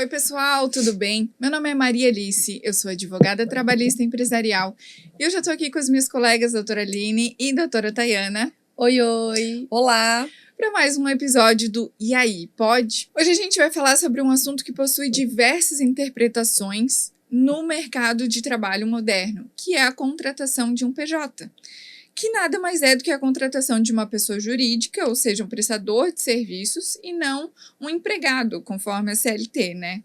Oi, pessoal, tudo bem? Meu nome é Maria Alice, eu sou advogada trabalhista empresarial e eu já estou aqui com as minhas colegas doutora Aline e doutora Tayana. Oi, oi! Olá! Para mais um episódio do E aí, pode? Hoje a gente vai falar sobre um assunto que possui diversas interpretações no mercado de trabalho moderno, que é a contratação de um PJ. Que nada mais é do que a contratação de uma pessoa jurídica, ou seja, um prestador de serviços, e não um empregado, conforme a CLT, né?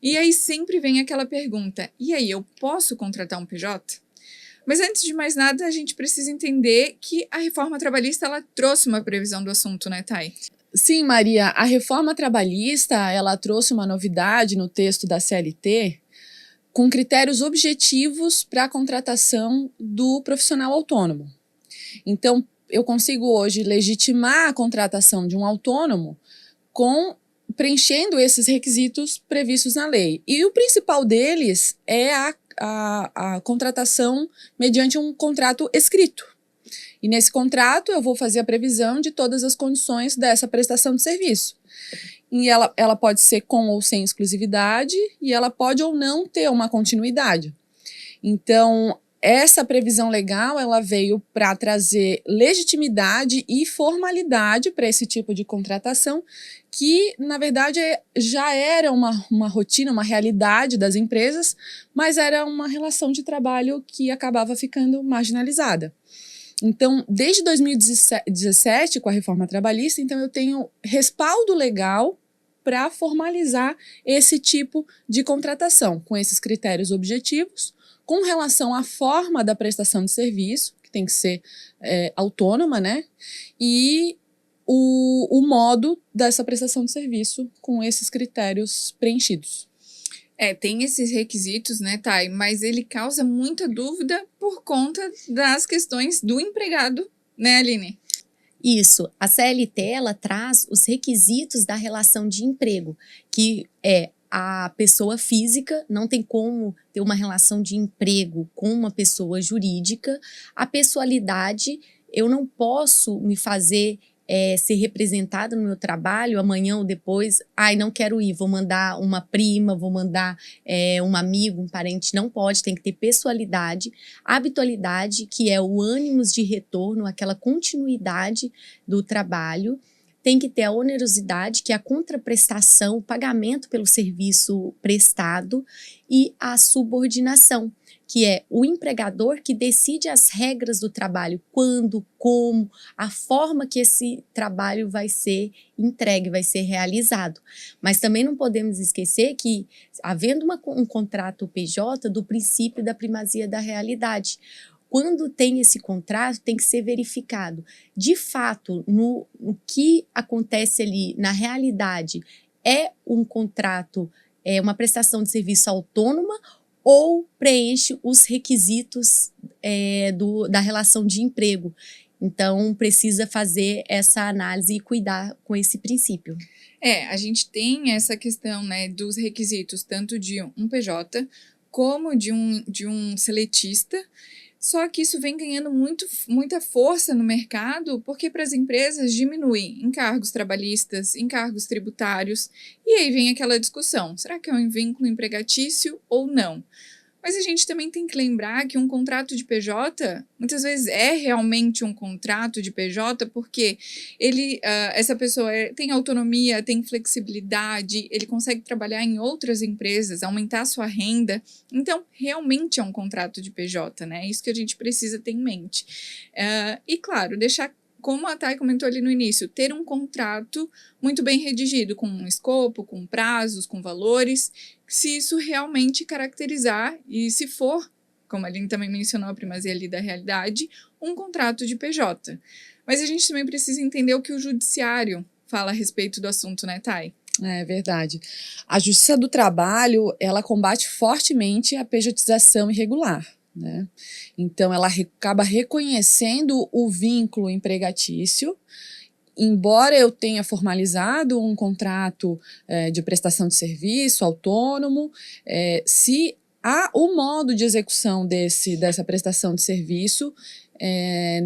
E aí sempre vem aquela pergunta, e aí, eu posso contratar um PJ? Mas antes de mais nada, a gente precisa entender que a reforma trabalhista, ela trouxe uma previsão do assunto, né, Thay? Sim, Maria, a reforma trabalhista, ela trouxe uma novidade no texto da CLT, com critérios objetivos para a contratação do profissional autônomo. Então, eu consigo hoje legitimar a contratação de um autônomo preenchendo esses requisitos previstos na lei. E o principal deles é a contratação mediante um contrato escrito. E nesse contrato eu vou fazer a previsão de todas as condições dessa prestação de serviço. E ela pode ser com ou sem exclusividade e ela pode ou não ter uma continuidade. Então, essa previsão legal, ela veio para trazer legitimidade e formalidade para esse tipo de contratação, que, na verdade, já era uma rotina, uma realidade das empresas, mas era uma relação de trabalho que acabava ficando marginalizada. Então, desde 2017, com a reforma trabalhista, então eu tenho respaldo legal para formalizar esse tipo de contratação, com esses critérios objetivos, com relação à forma da prestação de serviço, que tem que ser autônoma, né? E o modo dessa prestação de serviço com esses critérios preenchidos. Tem esses requisitos, né, Thay? Mas ele causa muita dúvida por conta das questões do empregado, né, Aline? Isso, a CLT, ela traz os requisitos da relação de emprego, que é a pessoa física, não tem como ter uma relação de emprego com uma pessoa jurídica. A pessoalidade, eu não posso me fazer ser representada no meu trabalho amanhã ou depois, não quero ir, vou mandar uma prima, vou mandar um amigo, um parente, não pode, tem que ter pessoalidade. Habitualidade, que é o ânimos de retorno, aquela continuidade do trabalho. Tem que ter a onerosidade, que é a contraprestação, o pagamento pelo serviço prestado, e a subordinação, que é o empregador que decide as regras do trabalho, quando, como, a forma que esse trabalho vai ser entregue, vai ser realizado. Mas também não podemos esquecer que, havendo um contrato PJ, do princípio da primazia da realidade, quando tem esse contrato, tem que ser verificado. De fato, no que acontece ali na realidade, é um contrato, uma prestação de serviço autônoma ou preenche os requisitos da relação de emprego. Então, precisa fazer essa análise e cuidar com esse princípio. A gente tem essa questão, né, dos requisitos tanto de um PJ como de um seletista. Só que isso vem ganhando muita força no mercado, porque para as empresas diminui encargos trabalhistas, encargos tributários, e aí vem aquela discussão, será que é um vínculo empregatício ou não? Mas a gente também tem que lembrar que um contrato de PJ, muitas vezes é realmente um contrato de PJ, porque essa pessoa tem autonomia, tem flexibilidade, ele consegue trabalhar em outras empresas, aumentar a sua renda. Então, realmente é um contrato de PJ, né? É isso que a gente precisa ter em mente. E, claro, deixar, como a Thay comentou ali no início, ter um contrato muito bem redigido, com um escopo, com prazos, com valores, se isso realmente caracterizar e se for, como a Aline também mencionou a primazia ali da realidade, um contrato de PJ. Mas a gente também precisa entender o que o judiciário fala a respeito do assunto, né, Thay? É verdade. A Justiça do Trabalho, ela combate fortemente a pejotização irregular, né? Então, ela acaba reconhecendo o vínculo empregatício. Embora eu tenha formalizado um contrato de prestação de serviço autônomo, se o modo de execução dessa prestação de serviço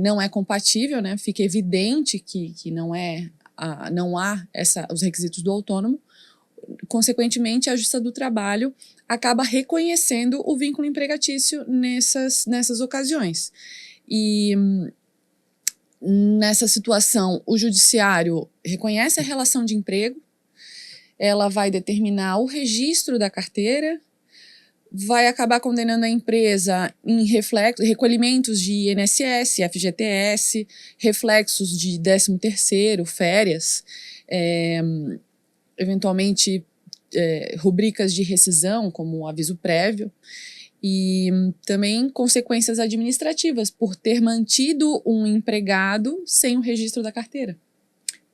não é compatível, né? Fica evidente que não há os requisitos do autônomo, consequentemente, a Justiça do Trabalho acaba reconhecendo o vínculo empregatício nessas ocasiões. E nessa situação, o judiciário reconhece a relação de emprego, ela vai determinar o registro da carteira, vai acabar condenando a empresa em recolhimentos de INSS, FGTS, reflexos de 13º, férias, eventualmente rubricas de rescisão, como aviso prévio, e também consequências administrativas por ter mantido um empregado sem o registro da carteira.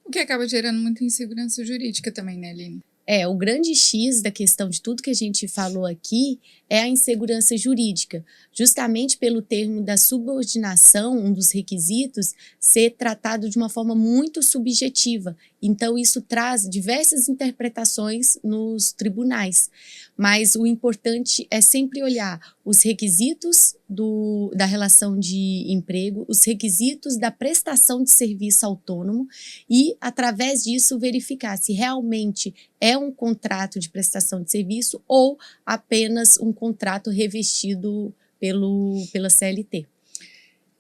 O que acaba gerando muita insegurança jurídica também, né, Aline? O grande X da questão de tudo que a gente falou aqui é a insegurança jurídica, justamente pelo termo da subordinação, um dos requisitos, ser tratado de uma forma muito subjetiva. Então, isso traz diversas interpretações nos tribunais. Mas o importante é sempre olhar os requisitos da relação de emprego, os requisitos da prestação de serviço autônomo e, através disso, verificar se realmente é um contrato de prestação de serviço ou apenas um contrato revestido pela CLT.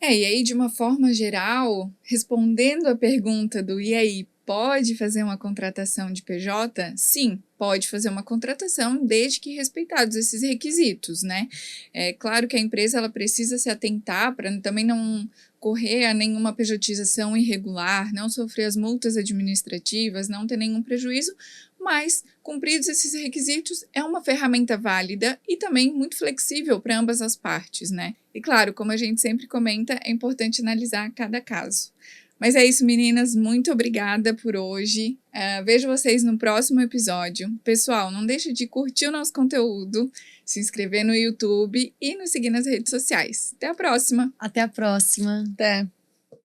E aí, de uma forma geral, respondendo a pergunta do e aí, pode fazer uma contratação de PJ? Sim, pode fazer uma contratação desde que respeitados esses requisitos, né? É claro que a empresa ela precisa se atentar para também não correr a nenhuma pejotização irregular, não sofrer as multas administrativas, não ter nenhum prejuízo, mas, cumpridos esses requisitos, é uma ferramenta válida e também muito flexível para ambas as partes, né? E claro, como a gente sempre comenta, é importante analisar cada caso. Mas é isso, meninas. Muito obrigada por hoje. Vejo vocês no próximo episódio. Pessoal, não deixe de curtir o nosso conteúdo, se inscrever no YouTube e nos seguir nas redes sociais. Até a próxima! Até a próxima! Até!